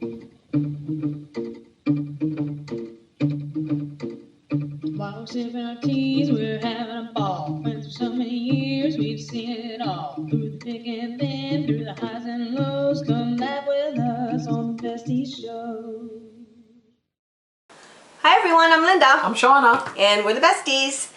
While we're sipping our teas, we're having a ball. Friends for so many years, we've seen it all. Through the thick and thin, through the highs and lows, come laugh with us on the Bestie Show. Hi everyone, I'm Linda. I'm Shawna. And we're the Besties.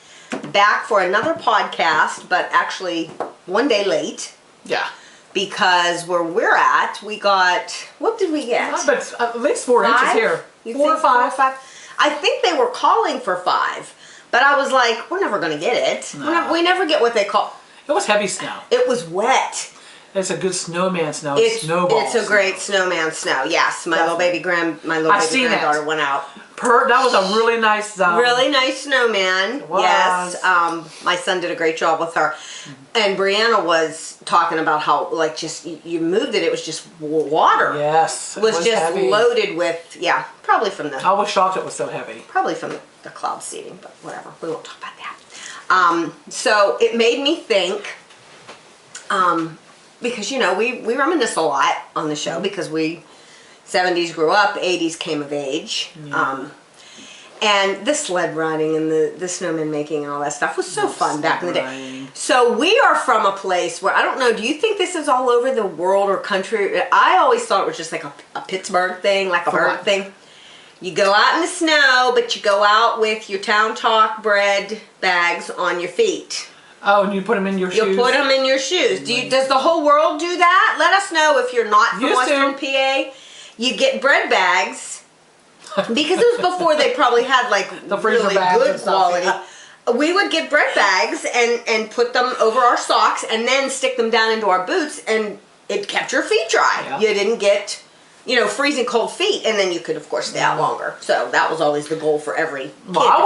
Back for another podcast, but actually one day late. Yeah. Because where we're at, we got, what did we get? But at least 4 inches here. You 4 or think 5. 4 or 5? I think they were calling for 5, but I was like, we're never going to get it. No. We never get what they call. It was heavy snow. It was wet. It's a good snowman snow. It's a great snowman snow. Yes, my little baby granddaughter went out. That was a really nice. Really nice snowman. It was. Yes. My son did a great job with her, and Brianna was talking about how like just you moved it. It was just water. Yes. It was just heavy. loaded with probably from the. I was shocked it was so heavy. Probably from the cloud seeding, but whatever. We won't talk about that. So it made me think. Because we reminisce a lot on the show because we 70s grew up, 80s came of age. Yeah. And the sled riding and the snowman making and all that stuff was so fun back in the day. So we are from a place where, I don't know, do you think this is all over the world or country? I always thought it was just like a Pittsburgh thing, like a bird thing. You go out in the snow, but you go out with your Town Talk bread bags on your feet. Oh, and you put them in your shoes? You put them in your shoes. Does the whole world do that? Let us know if you're not from Western PA. You get bread bags, because it was before they probably had like the freezer really bags good quality. Yeah. We would get bread bags and put them over our socks and then stick them down into our boots, and it kept your feet dry. Yeah. You didn't get, freezing cold feet, and then you could of course stay out longer. So that was always the goal for every kid. Well, I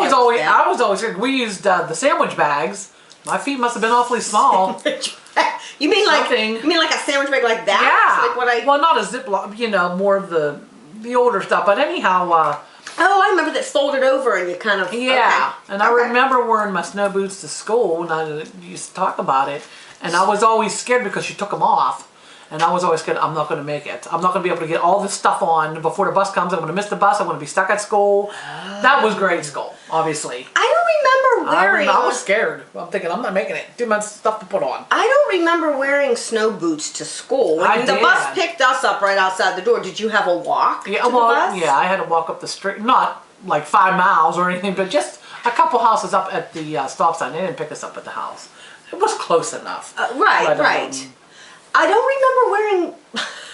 was always we used the sandwich bags. My feet must have been awfully small. You mean like a sandwich bag like that? Yeah. Like well, not a Ziploc, more of the older stuff. But anyhow. Oh, I remember that folded over and you kind of. Yeah. Okay. And I remember wearing my snow boots to school, and I used to talk about it. And I was always scared because she took them off. And I was always scared, I'm not going to make it. I'm not going to be able to get all this stuff on before the bus comes. I'm going to miss the bus. I'm going to be stuck at school. That was grade school, obviously. I don't remember wearing... I was scared. I'm thinking, I'm not making it. Too much stuff to put on. I don't remember wearing snow boots to school. When the bus picked us up right outside the door, did you have a walk to the bus? Yeah, I had to walk up the street. Not like 5 miles or anything, but just a couple houses up at the stop sign. They didn't pick us up at the house. It was close enough. Right. I don't remember wearing.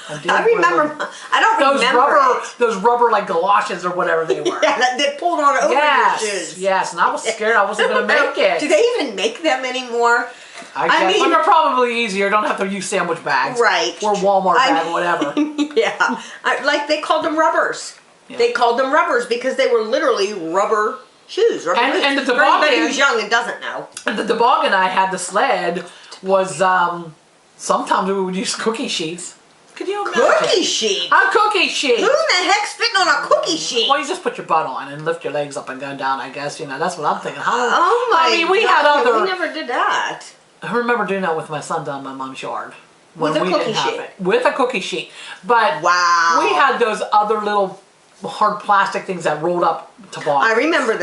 I don't remember those rubber like galoshes or whatever they were. Yeah, that pulled on over your shoes. Yes, and I was scared I wasn't going to make it. Do they even make them anymore? I mean, they're probably easier. Don't have to use sandwich bags, right? Or Walmart bag, whatever. Yeah, like they called them rubbers. Yeah. They called them rubbers because they were literally rubber shoes. Rubber boots. And the toboggan. For anybody who's young and doesn't know. And the toboggan I had, the sled, was. Sometimes we would use cookie sheets. Could you imagine? Cookie sheet? A cookie sheet. Who in the heck's fitting on a cookie sheet? Well, you just put your butt on and lift your legs up and go down, I guess. That's what I'm thinking. Oh my God. We had other... We never did that. I remember doing that with my son down my mom's yard. With a cookie sheet? With a cookie sheet. But wow. We had those other little hard plastic things that rolled up toboggan. I remember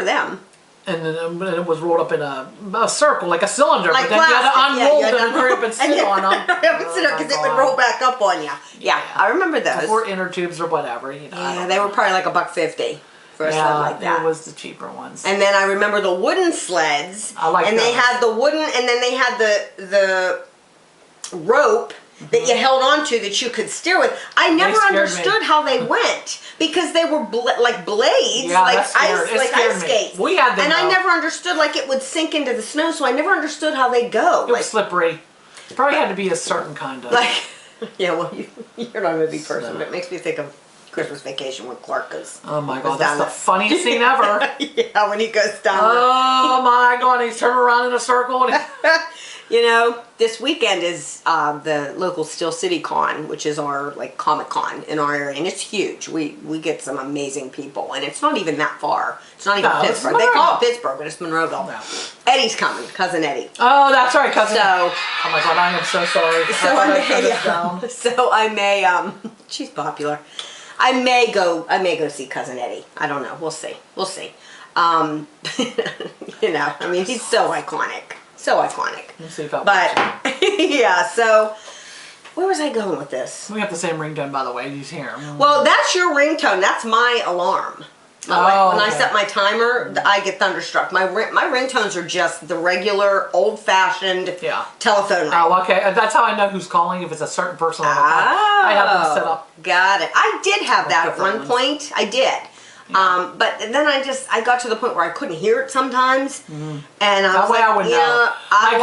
them. And then it was rolled up in a circle, like a cylinder. Like but then you had to unroll them and hurry up and sit on them. Because it would roll back up on you. Yeah, I remember those. Or inner tubes or whatever. Yeah, they were probably like $1.50 for a sled like that. It was the cheaper ones. And then I remember the wooden sleds. I like and those. They had the wooden, and then they had the rope that you held onto that you could steer with. I never understood how they went because they were like blades, like ice skates. We had them, and I never understood it would sink into the snow, so I never understood how they go. It was slippery. Probably had to be a certain kind of. Yeah, well, you're not a big person, but it makes me think of Christmas Vacation when Clark goes. Oh my goes God, that's down the funniest scene ever. Yeah, when he goes down. Oh my God, he's turning around in a circle. And You know, this weekend is the local Steel City Con, which is our like Comic Con in our area, and it's huge. We get some amazing people, and it's not even that far. It's not even No, it's Pittsburgh. They call it Monroeville. Pittsburgh, but it's Monroeville. No. Eddie's coming, cousin Eddie. Oh, that's right, cousin. So, oh my God, I am so sorry. so I may she's popular. I may go see cousin Eddie. I don't know. We'll see. You know, I mean, he's so iconic. So iconic. Let's see if I'll But yeah, so where was I going with this? we have the same ringtone, by the way. He's here. Well, that's your ringtone. That's my alarm. When I set my timer, I get thunderstruck. My ringtones are just the regular, old-fashioned telephone ring. Oh, okay. That's how I know who's calling, if it's a certain person on the phone. I have them set up. Got it. I did have that at one ones. point. I did. Yeah. But then I got to the point where I couldn't hear it sometimes, and I was That way like, I would know.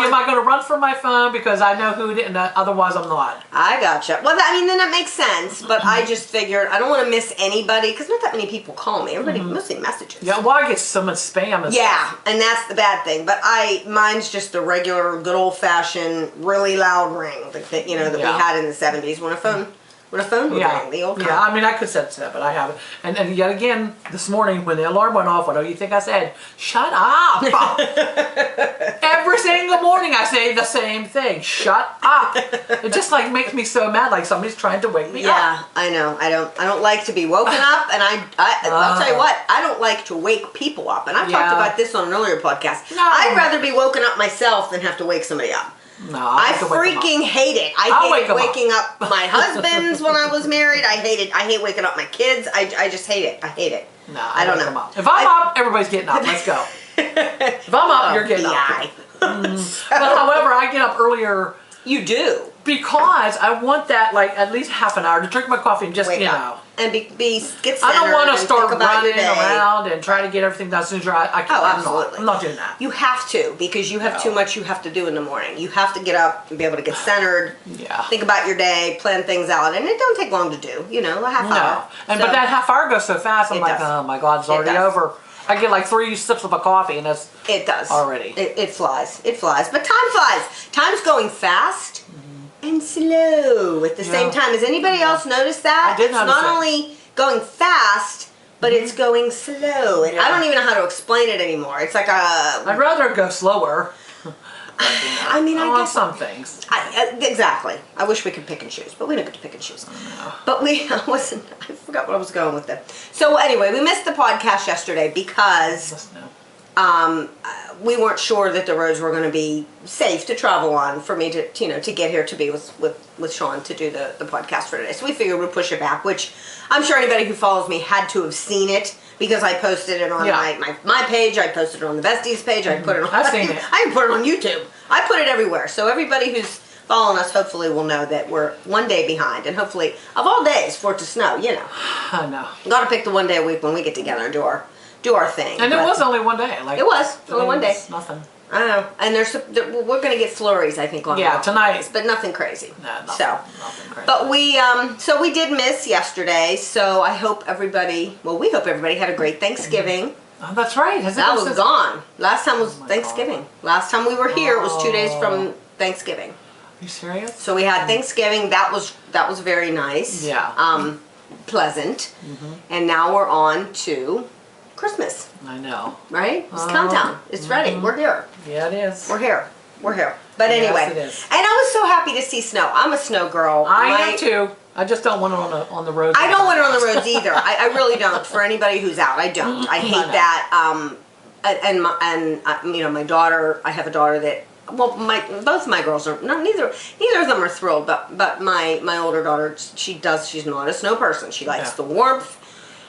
Am I going to run for my phone because I know who it is, and otherwise I'm not. I gotcha. Well, I mean, then that makes sense, but I just figured I don't want to miss anybody, because not that many people call me. Everybody, mostly messages. Yeah, well, I get so much spam and stuff. And that's the bad thing. But mine's just the regular, good old-fashioned, really loud ring that we had in the 70s when a phone would ring, the old kind. Yeah, I mean, I could set that, but I haven't. And yet again, this morning when the alarm went off, what do you think I said? Shut up! Every single morning I say the same thing. Shut up! It just like makes me so mad, like somebody's trying to wake me up. Yeah, I know. I don't like to be woken up, and I'll tell you what, I don't like to wake people up. And I've talked about this on an earlier podcast. No. I'd rather be woken up myself than have to wake somebody up. No, I freaking hate it. I hated waking up my husbands when I was married. I hate waking up my kids. I just hate it. I hate it. No, I don't know. If I'm up, everybody's getting up. Let's go. If I'm up, you're getting up. But however, I get up earlier. You do. Because I want that, like, at least half an hour to drink my coffee and just, Wake up. And get centered. I don't want to and start think about your running day. around and try to get everything done as soon as I can. Absolutely. I'm not doing that. You have to, because you have too much you have to do in the morning. You have to get up and be able to get centered. Yeah. Think about your day, plan things out, and it don't take long to do. A half hour. But that half hour goes so fast. I'm like, does. oh my God, it's already over. I get like 3 sips of a coffee, and that's already. It flies. It flies. But time flies. Time's going fast and slow at the same time. Has anybody else noticed that? I did notice It's not only going fast, but it's going slow. And I don't even know how to explain it anymore. It's like I'd rather go slower. I mean, I want guess some things. Exactly. I wish we could pick and choose, but we don't get to pick and choose. But I forgot what I was going with it. So anyway, we missed the podcast yesterday because we weren't sure that the roads were going to be safe to travel on for me to get here to be with Sean to do the podcast for today. So we figured we'd push it back, which I'm sure anybody who follows me had to have seen it, because I posted it on my page, I posted it on the Besties page, I put it on I've seen it. I put it on YouTube. I put it everywhere. So everybody who's following us hopefully will know that we're one day behind, and hopefully of all days for it to snow, I know. Gotta pick the one day a week when we get together and do our thing. And it was only one day. Like, it was only one day. Nothing. I don't know. And we're going to get flurries, I think, on tonight. But nothing crazy. No, nothing crazy. But we did miss yesterday, so I hope everybody, we hope everybody had a great Thanksgiving. Oh, that's right. That was gone. Last time was Thanksgiving. God. Last time we were here, it was 2 days from Thanksgiving. Are you serious? So we had Thanksgiving. That was very nice. Yeah. Pleasant. And now we're on to Christmas. I know. Right? It's countdown. It's ready. We're here. Yeah, it is. We're here. But anyway, it is. And I was so happy to see snow. I'm a snow girl. I am too. I just don't want it on the roads. I don't want it on the roads either. I really don't. For anybody who's out, I don't. I hate that. And my daughter. I have a daughter that. Well, both my girls are neither of them are thrilled. But my older daughter, she's not a snow person. She likes the warmth.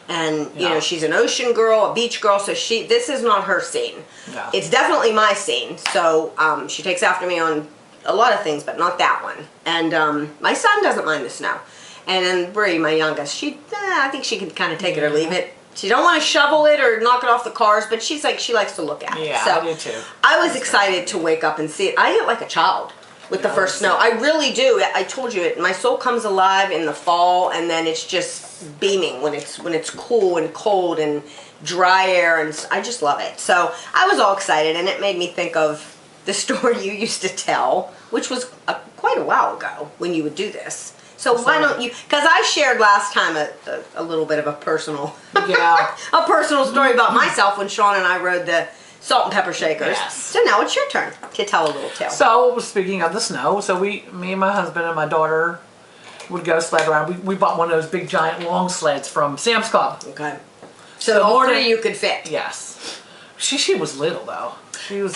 And she's an ocean girl, a beach girl, so this is not her scene. Yeah. It's definitely my scene. So she takes after me on a lot of things, but not that one. And my son doesn't mind the snow. And then Bree, my youngest, I think she can kind of take it or leave it. She don't want to shovel it or knock it off the cars, but she likes to look at it. Yeah, so I do too. I was excited to wake up and see it. I get like a child. with the first snow. I really do. I told you it. My soul comes alive in the fall, and then it's just beaming when it's cool and cold and dry air, and I just love it. So I was all excited, and it made me think of the story you used to tell, which was quite a while ago when you would do this. So why don't you? Because I shared last time a little bit of a personal, a personal story about myself when Shawna and I rode the salt and pepper shakers. Yes. So now it's your turn to tell a little tale. So speaking of the snow, so me and my husband and my daughter would go sled around. We bought one of those big giant long sleds from Sam's Club. Okay. So all three you could fit. Yes. She was little though. She was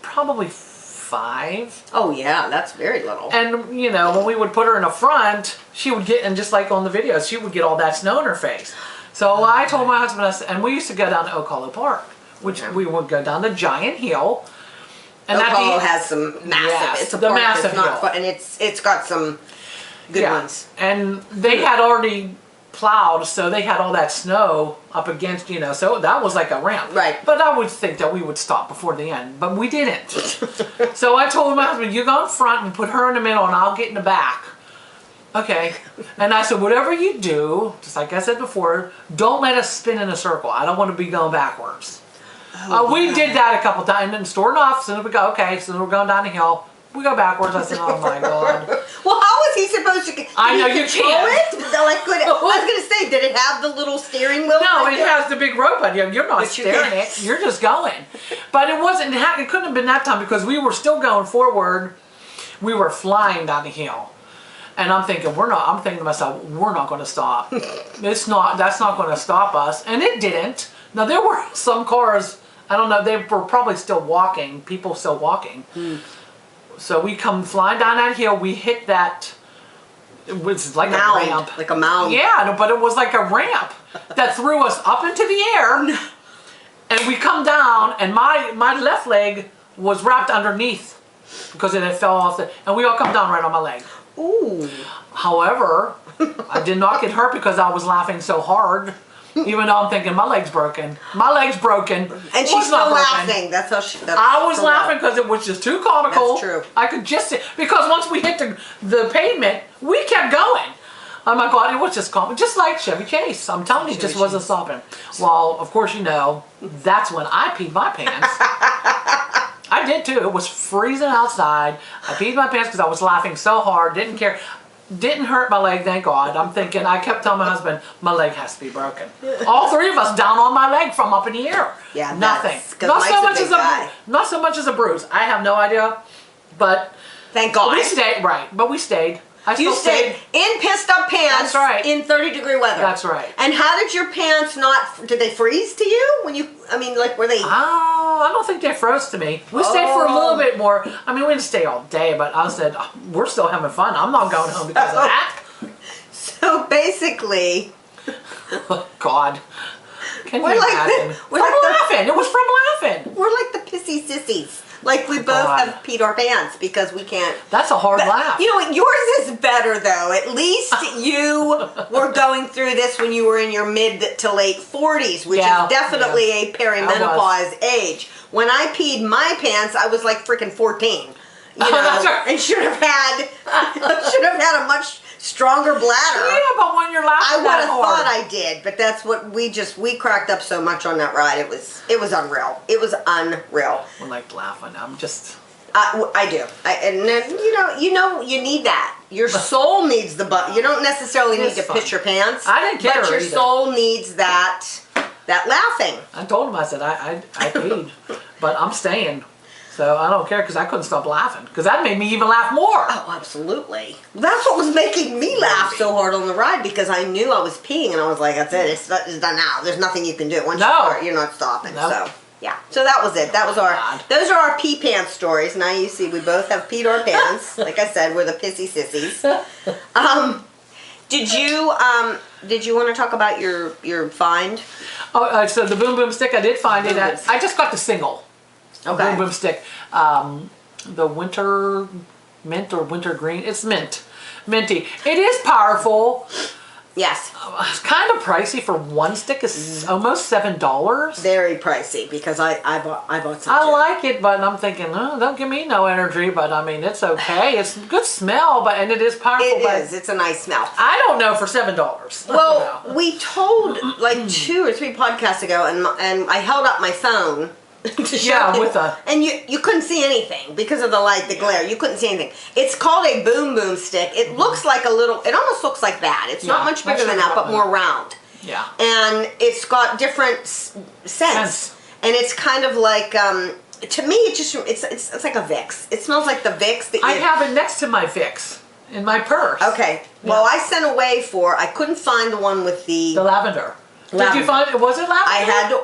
probably 5. Oh yeah, that's very little. And you know, when we would put her in the front, she would get, and just like on the videos, she would get all that snow in her face. So I told my husband, and we used to go down to Oak Hollow Park, which we would go down the giant hill. And Oak Hollow has some massive. Yes, it's a the park massive that's not hill. fun, and it's got some good ones. And they had already plowed, so they had all that snow up against, you know, so that was like a ramp. Right. But I would think that we would stop before the end, but we didn't. So I told my husband, you go in front and put her in the middle and I'll get in the back. Okay. And I said, whatever you do, just like I said before, don't let us spin in a circle. I don't want to be going backwards. We did that a couple times, and sure enough, as soon as we go, okay, so we're going down the hill, we go backwards. I said, oh my God. Well, how was he supposed to? I know, you can't. Like, I was going to say, did it have the little steering wheel? No, it has the big rope on you. You're not staring it. You're just going. But it wasn't. It couldn't have been that time because we were still going forward. We were flying down the hill, and I'm thinking I'm thinking to myself, we're not going to stop. That's not going to stop us, and it didn't. Now there were some cars. I don't know. They were probably still walking. People still walking. So we come flying down that hill. We hit that. It was like a ramp. Like a mound. Yeah, but it was like a ramp that threw us up into the air. And we come down, and my left leg was wrapped underneath because it had fell off. And we all come down right on my leg. Ooh. However, I did not get hurt because I was laughing so hard. Even though I'm thinking my leg's broken. My leg's broken. And she's still laughing. That's how she. I was laughing because it was just too comical. That's true. I could just see, because once we hit the pavement, we kept going. Oh my God, it was just comical, just like Chevy Chase. I'm telling you, it just wasn't stopping. Well, of course, you know, that's when I peed my pants. I did too. It was freezing outside. I peed my pants because I was laughing so hard. Didn't care. Didn't hurt my leg, thank God. I'm thinking, I kept telling my husband, my leg has to be broken. All three of us down on my leg from up in the air. Yeah, nothing. Not so much as a bruise. I have no idea, but thank God. We stayed, right, but we stayed. You stayed in pissed up pants. That's right. In 30-degree weather. That's right. And how did your pants not? Did they freeze to you when you? I mean, like were they? Oh, I don't think they froze to me. We stayed for a little bit more. I mean, we didn't stay all day, but I said we're still having fun. I'm not going home because of that. So basically, oh, God. Can you we're imagine? We're from laughing. It was from laughing. We're like the pissy sissies. Like we both have peed our pants because we can't. That's a hard laugh. You know what? Yours is better though. At least you were going through this when you were in your mid to late 40s, which is definitely a perimenopause age. When I peed my pants, I was like freaking 14. You know, that's right. And should have had a much stronger bladder. Yeah, but when you're laughing, I would have thought I did, but that's what we cracked up so much on that ride. It was unreal. It was unreal. I like laughing. I'm just. I do. And then, you need that. Your soul needs the butt. You don't necessarily need to piss your pants. I didn't care. But your soul needs that laughing. I told him, I said, I peed, but I'm staying. So I don't care because I couldn't stop laughing because that made me even laugh more. Oh, absolutely. That's what was making me laugh so hard on the ride because I knew I was peeing and I was like, that's it. It's done now. There's nothing you can do. Once you start, you're not stopping. Nope. So, yeah. So that was it. That was those are our pee pants stories. Now you see we both have peed our pants. Like I said, we're the pissy sissies. Did you want to talk about your find? Oh, so the Boom Boom Stick, I did find it. I just got the single. Okay. Boom Boom Stick. The winter mint or winter green. It's mint. Minty. It is powerful. Yes. It's kind of pricey for one stick. It's almost $7. Very pricey because I bought some. I like it, but I'm thinking, oh, don't give me no energy. But I mean, it's okay. It's good smell, and it is powerful. It is. It's a nice smell. I don't know for $7. Well, we told like 2 or 3 podcasts ago, and I held up my phone to show people, and you couldn't see anything because of the light, the glare. You couldn't see anything. It's called a boom boom stick. It looks like a little. It almost looks like that. It's not much bigger than that, but more round. Yeah. And it's got different scents, and it's kind of like. To me, it's like a Vicks. It smells like the Vicks that I have it next to my Vicks in my purse. Okay. Well, I sent away I couldn't find the one with the lavender. Did you find it? Was it lavender? I had to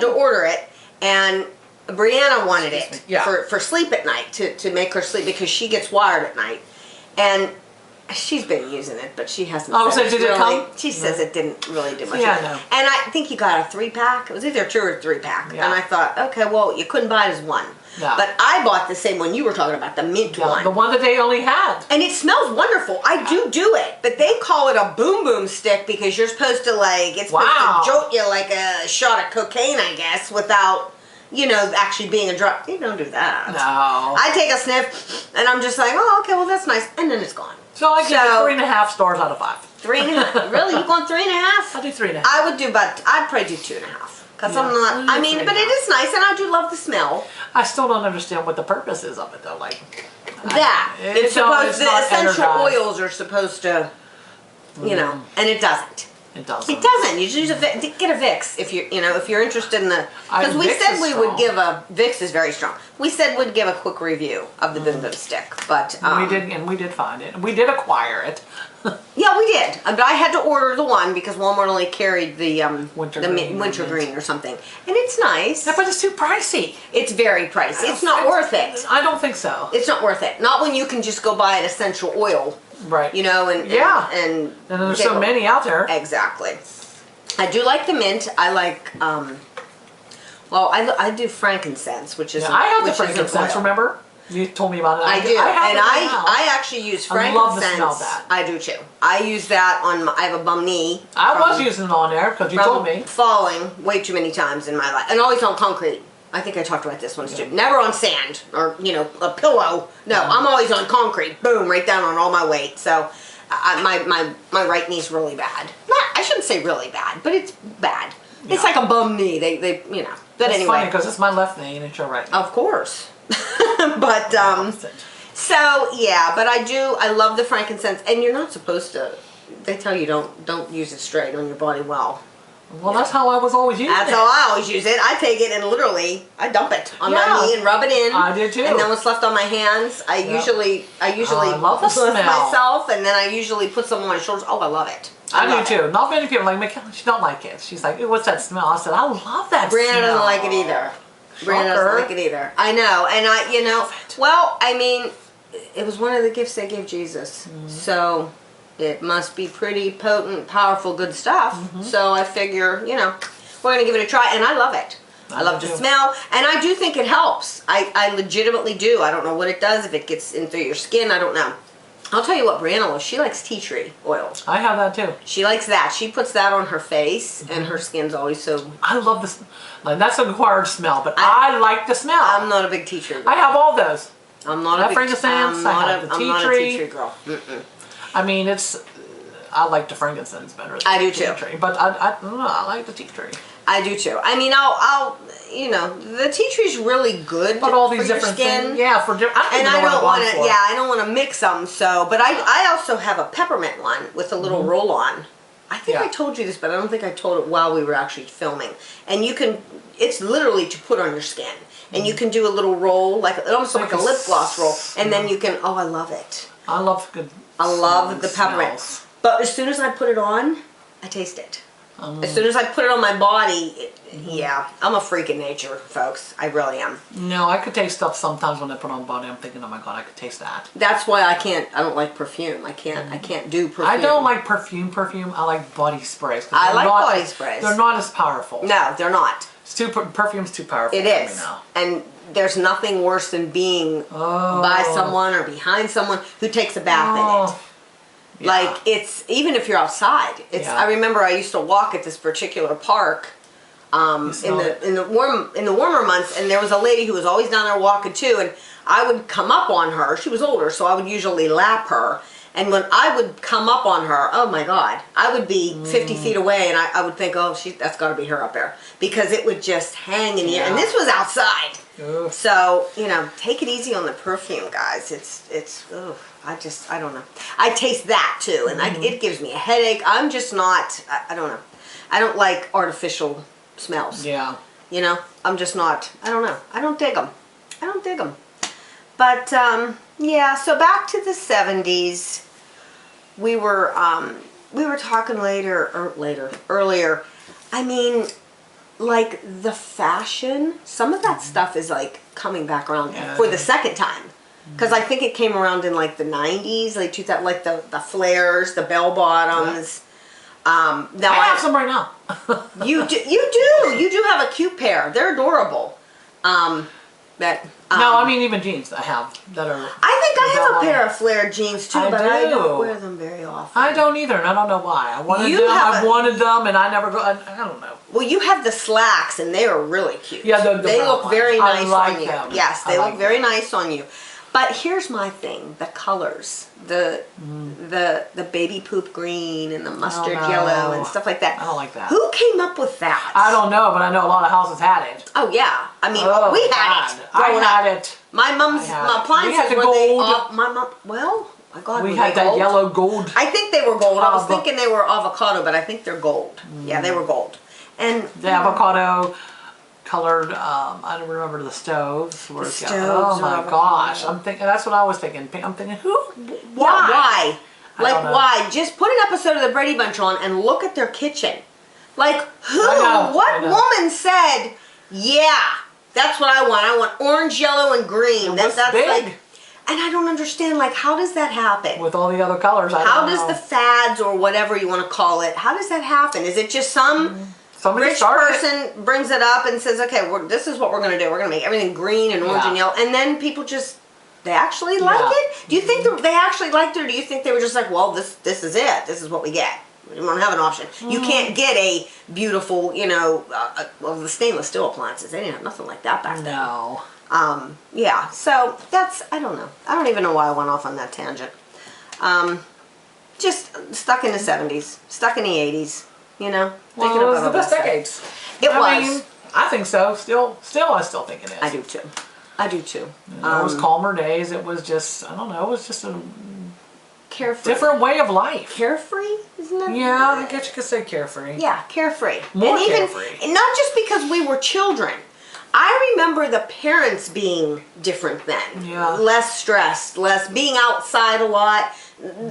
order it. And Brianna wanted it for sleep at night to make her sleep because she gets wired at night, and she's been using it, but she hasn't. Oh, so did it come? She says it didn't really do much. Yeah, no. And I think you got a 3-pack. It was either 2 or 3-pack, yeah. and I thought, okay, well, you couldn't buy it as one. No. But I bought the same one you were talking about, the mint one. The one that they only had. And it smells wonderful. I do it. But they call it a boom boom stick because you're supposed to it's supposed to jolt you like a shot of cocaine, I guess, without, actually being a drug. You don't do that. No. I take a sniff and I'm just like, oh, okay, well, that's nice. And then it's gone. So I give it 3.5 stars out of 5. 3.5. Really? You going 3.5? I'll do 3.5. I'd probably do 2.5. Because I'm not, but it is nice, and I do love the smell. I still don't understand what the purpose is of it, though. The essential oils are supposed to, and it doesn't. It doesn't. It doesn't. You should get a Vicks if you're interested in the. Because we said we would give Vicks is very strong. We said we'd give a quick review of the Boom Boom stick, but we did find it. We did acquire it. Yeah, we did. But I had to order the one because Walmart only carried the winter green or something, and it's nice. Yeah, but it's too pricey. It's very pricey. It's not worth it. I don't think so. It's not worth it. Not when you can just go buy an essential oil. Right. And there's so many out there. Exactly. I do like the mint. I like. I do frankincense, which is. I have the frankincense. Remember? You told me about it. I do, I actually use frankincense. I love the smell of that. I do too. I use that on. I have a bum knee. I was using it on there because you told me. Falling way too many times in my life, and always on concrete. I think I talked about this once too. Never on sand or a pillow. No, I'm always on concrete. Boom, right down on all my weight. So, my right knee's really bad. I shouldn't say really bad, but it's bad. Yeah. It's like a bum knee. They But it's anyway, funny because it's my left knee and it's your right knee. Of course. But so yeah, but I love the frankincense, and you're not supposed to. They tell you don't use it straight on your body. Well, that's how I was always using it. That's how I always use it. I take it and literally I dump it on my knee and rub it in. I do too. And then what's left on my hands, I usually love the smell myself, and then I usually put some on my shoulders. Oh, I love it. I do too. Not many people she don't like it. She's like, what's that smell? I said, I love that smell. Brianna doesn't like it either. Brianna doesn't like it either. I know, and it was one of the gifts they gave Jesus. Mm-hmm. So it must be pretty potent, powerful, good stuff. Mm-hmm. So I figure, we're going to give it a try, and I love it. I love the smell, and I do think it helps. I legitimately do. I don't know what it does, if it gets in through your skin, I don't know. I'll tell you what Brianna loves. She likes tea tree oil. I have that too. She likes that. She puts that on her face, and her skin's always so... I love this. That's an acquired smell, but I like the smell. I'm not a big tea tree girl. I have all those. I'm not a big frankincense. I have the tea tree girl. Mm-mm. I mean, I like the frankincense better than I do the tea tree, but I like the tea tree. I do too. I mean, I'll the tea tree's really good. But all these for different your skin. things. Yeah, for different. I don't want to. Yeah, I don't want to mix them. So, but I also have a peppermint one with a little roll on. I think I told you this, but I don't think I told it while we were actually filming. And it's literally to put on your skin, and you can do a little roll, almost like a lip gloss roll, and then you can. Oh, I love it. I love good. I love the peppermint. Smells. But as soon as I put it on, I taste it. As soon as I put it on my body, I'm a freak of nature, folks. I really am. No, I could taste stuff sometimes when I put on body. I'm thinking, oh my god, I could taste that. That's why I don't like perfume. I can't do perfume. I don't like perfume. I like body sprays. I like body sprays. They're not as powerful. No, they're not. Perfume's too powerful. It is. And there's nothing worse than being by someone or behind someone who takes a bath in it. Yeah. Like it's even if you're outside. It's. Yeah. I remember I used to walk at this particular park. In the warmer months, and there was a lady who was always down there walking too, and I would come up on her. She was older, so I would usually lap her. And when I would come up on her, oh my God, I would be 50 feet away, and I would think, oh, that's got to be her up there, because it would just hang in the air. And this was outside. Ugh. So, take it easy on the perfume, guys. I don't know. I taste that too, and it gives me a headache. I'm just not, I don't know. I don't like artificial smells. Yeah. I'm just not, I don't know. I don't dig them. But, yeah, so back to the 70s. We were talking earlier. I mean, like the fashion, some of that stuff is like coming back around for the second time. Because I think it came around in like the 90s, like 2000, like the flares, the bell bottoms. Now I have some right now. You do have a cute pair. They're adorable. No, I mean even jeans I have that are. I think I have a pair of flared jeans too, but I don't do. wear them very often. I don't either, and I don't know why. I wanted them, and I never go. I don't know. Well, you have the slacks, and they are really cute. Yeah, they look very nice like on you. them. Yes, they look very nice on you. But here's my thing: the colors, the baby poop green and the mustard yellow and stuff like that. I don't like that. Who came up with that? I don't know, but I know a lot of houses had it. Oh yeah, I mean we had it. I had it. My mom's appliances we had the were gold. my mom. Well, my God, we had that gold? yellow gold. I think they were gold. I was thinking they were avocado, but I think they're gold. Yeah, they were gold. And the avocado colored. I don't remember the stoves. The stoves oh my avocado. gosh! I'm thinking that's what I was thinking. I'm thinking who? Why? Why? Like why? Just put an episode of the Brady Bunch on and look at their kitchen. Like who? What woman said? Yeah, that's what I want. I want orange, yellow, and green. That's big. like. And I don't understand, like, how does that happen? With all the other colors, how does the fads or whatever you want to call it, how does that happen? Is it just some rich person brings it up and says, okay, this is what we're going to do. We're going to make everything green and orange and yellow. And then people just, they actually like it? Do you think they actually liked it, or do you think they were just like, well, this is it. This is what we get. We don't have an option. You can't get a beautiful, well, the stainless steel appliances. They didn't have nothing like that back then. No. Yeah, so I don't know. I don't even know why I went off on that tangent. Just stuck in the 70s, stuck in the 80s, Well, it was the best decades. I mean, I think so. Still, I still think it is. I do too. It was calmer days. It was just, I don't know, it was just a carefree. Different way of life. Carefree? Isn't that? Yeah, I guess you could say carefree. Yeah, carefree. More carefree. Not just because we were children. I remember the parents being different then. Yeah. Less stressed, less being outside a lot.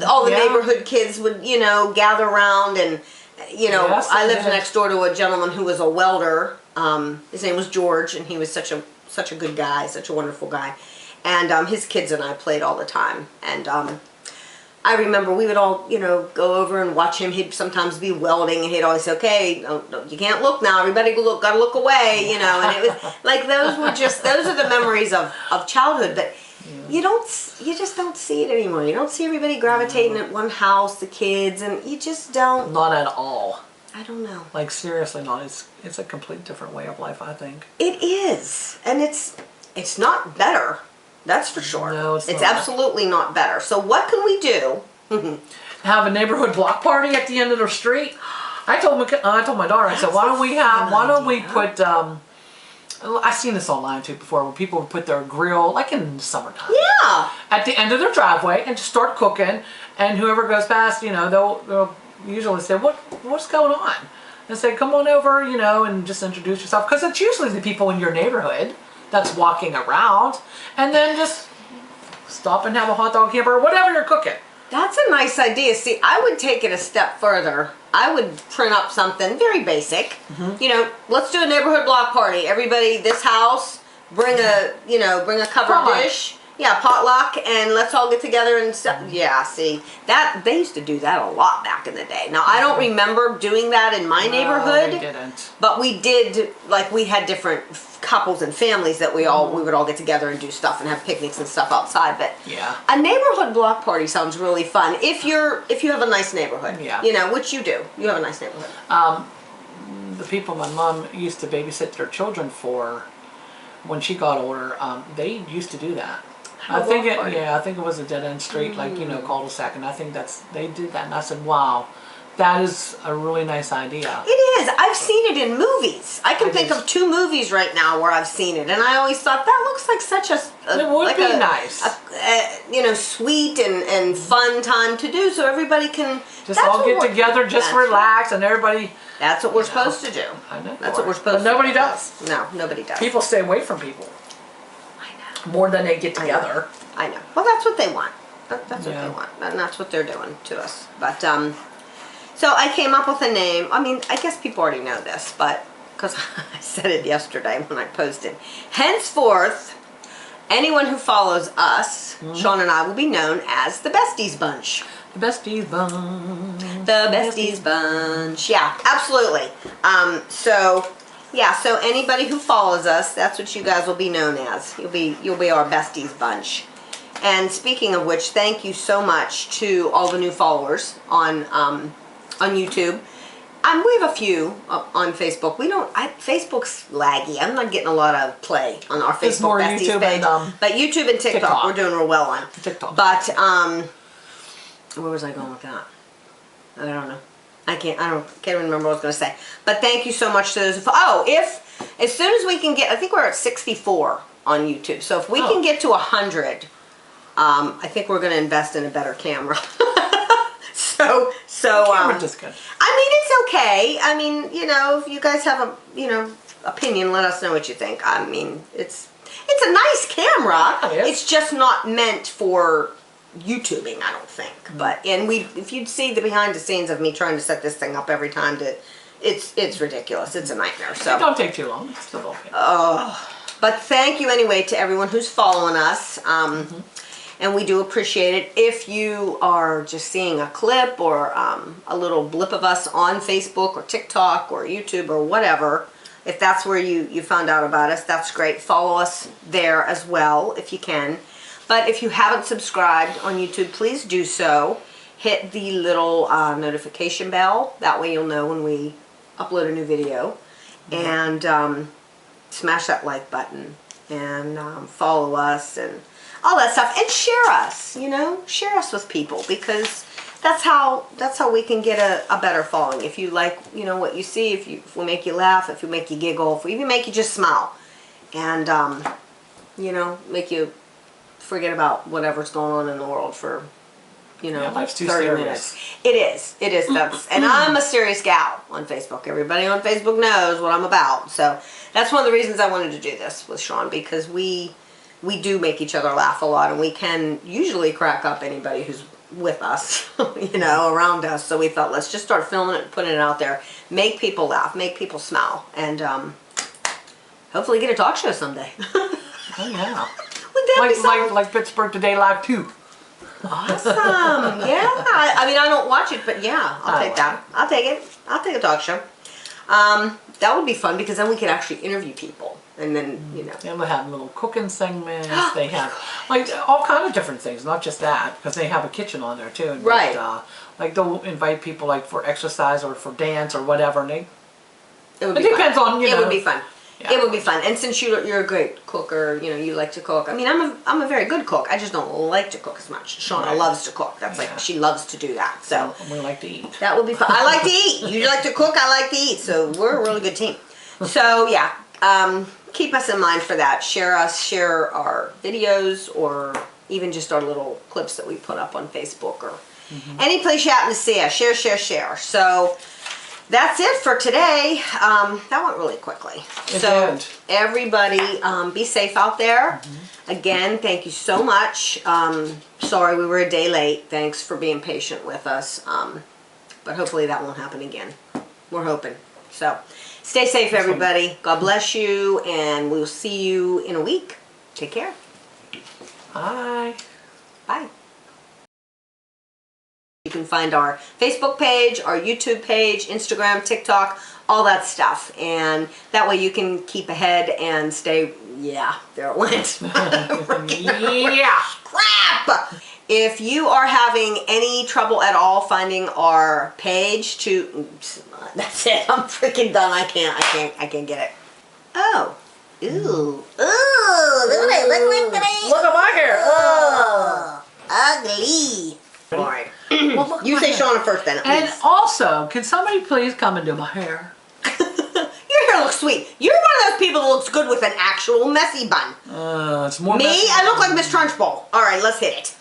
All the neighborhood kids would, gather around and, Yes, I lived next door to a gentleman who was a welder. His name was George, and he was such a good guy, such a wonderful guy. And his kids and I played all the time. And I remember we would all, go over and watch him. He'd sometimes be welding, and he'd always say, okay, no, you can't look now. Everybody gotta look away, And it was like those are the memories of childhood. But you just don't see it anymore. You don't see everybody gravitating at one house, the kids, and you just don't. Not at all. I don't know. Like seriously, not. It's a complete different way of life, I think. It is, and it's not better. That's for sure. No, it's not. Absolutely not better. So what can we do? Have a neighborhood block party at the end of the street. I told my daughter. I said, why don't we put? I've seen this online too before, where people would put their grill like in the summertime. Yeah. At the end of their driveway and just start cooking, and whoever goes past, they'll usually say, what's going on? And say, come on over, and just introduce yourself, because it's usually the people in your neighborhood that's walking around, and then just stop and have a hot dog hamburger, whatever you're cooking. That's a nice idea. See, I would take it a step further. I would print up something very basic. Let's do a neighborhood block party. Everybody, this house, bring a covered dish. Yeah, potluck, and let's all get together and stuff. Yeah, see, that they used to do that a lot back in the day. Now, I don't remember doing that in my neighborhood. No, they didn't. But we did, like, we had different couples and families that we would all get together and do stuff and have picnics and stuff outside. But Yeah. a neighborhood block party sounds really fun if you have a nice neighborhood. Yeah. You know, which you do. You have a nice neighborhood. The people my mom used to babysit their children for, when she got older, they used to do that. I think it was a dead end street, like, you know, cul-de-sac, and I think they did that, and I said, wow, that is a really nice idea. It is. I've seen it in movies. I can think of 2 movies right now where I've seen it, and I always thought that looks like such a it would be nice. You know, sweet and fun time to do, so everybody can just all get together, just relax, and everybody. That's what we're supposed to do. I know. That's what we're supposed to do. But nobody does. No, nobody does. People stay away from people. I know. More than they get together. I know. Well, that's what they want. That's what they want, and that's what they're doing to us. But so I came up with a name. I mean, I guess people already know this, but because I said it yesterday when I posted. Henceforth, anyone who follows us, Shawn and I, will be known as the Besties Bunch. The Besties Bunch. The Besties Bunch. Yeah, absolutely. So anybody who follows us, that's what you guys will be known as. You'll be our Besties Bunch. And speaking of which, thank you so much to all the new followers on YouTube. We have a few on Facebook. Facebook's laggy. I'm not getting a lot of play on our Facebook Besties YouTube page. But YouTube and TikTok, we're doing real well on. TikTok. But where was I going with that? I don't know. I can't even remember what I was going to say. But thank you so much to those. As soon as we can get, I think we're at 64 on YouTube. So if we can get to 100, I think we're going to invest in a better camera. So camera's just good. I mean, it's okay. I mean, you know, if you guys have a opinion, let us know what you think. I mean, it's a nice camera. It is. It's just not meant for YouTubing, I don't think. But if you'd see the behind the scenes of me trying to set this thing up every time, it's ridiculous. It's a nightmare. So it don't take too long. It's still okay. But thank you anyway to everyone who's following us. And we do appreciate it. If you are just seeing a clip or a little blip of us on Facebook or TikTok or YouTube or whatever, if that's where you found out about us, that's great. Follow us there as well if you can. But if you haven't subscribed on YouTube, please do so. Hit the little notification bell. That way you'll know when we upload a new video. And smash that like button. And follow us and all that stuff. And share us, you know. Share us with people because that's how we can get a better following. If you like, you know, what you see, if we make you laugh, if we make you giggle, if we even make you just smile. And, you know, make you forget about whatever's going on in the world for, you know, life's too 30 serious. minutes. It is. And I'm a serious gal on Facebook. Everybody on Facebook knows what I'm about. So that's one of the reasons I wanted to do this with Shawn, because we do make each other laugh a lot, and we can usually crack up anybody who's with us, you know, around us. So we thought, let's just start filming it and putting it out there. Make people laugh, make people smile, and hopefully get a talk show someday. Oh yeah. Like Pittsburgh Today Live 2. Awesome. Yeah. I mean, I don't watch it, but yeah, I'll take that. I'll take it. I'll take a talk show. That would be fun because then we could actually interview people. And then, you know. And they have little cooking segments. They have like all kind of different things, not just that, because they have a kitchen on there too. And right. Like they'll invite people like for exercise or for dance or whatever. And it depends on, you know. It would be fun. Yeah. It would be fun. And since you're a great cooker, you know, you like to cook. I mean, I'm a very good cook. I just don't like to cook as much. Shauna loves to cook. That's like, she loves to do that. So we like to eat. That would be fun. I like to eat. You like to cook, I like to eat. So we're a really good team. So yeah, keep us in mind for that. Share our videos, or even just our little clips that we put up on Facebook, or any place you happen to see us. Share. So that's it for today. That went really quickly. It did. Everybody, be safe out there. Again, thank you so much. Sorry we were a day late. Thanks for being patient with us. But hopefully that won't happen again. We're hoping. So stay safe, everybody. God bless you, and we'll see you in a week. Take care. Bye. Bye. You can find our Facebook page, our YouTube page, Instagram, TikTok, all that stuff. And that way you can keep ahead and stay, yeah, there it went. Yeah. Crap! If you are having any trouble at all finding our page to, oops, that's it, I'm freaking done. I can't get it. Oh. Ooh. Ooh. Look at my hair. Oh. Ugly. Alright. Well, look at You my say hair. Shawna first then, And please. also, can somebody please come and do my hair? Your hair looks sweet. You're one of those people that looks good with an actual messy bun. It's more Me? messy I look than- like Miss Trunchbull. Alright, let's hit it.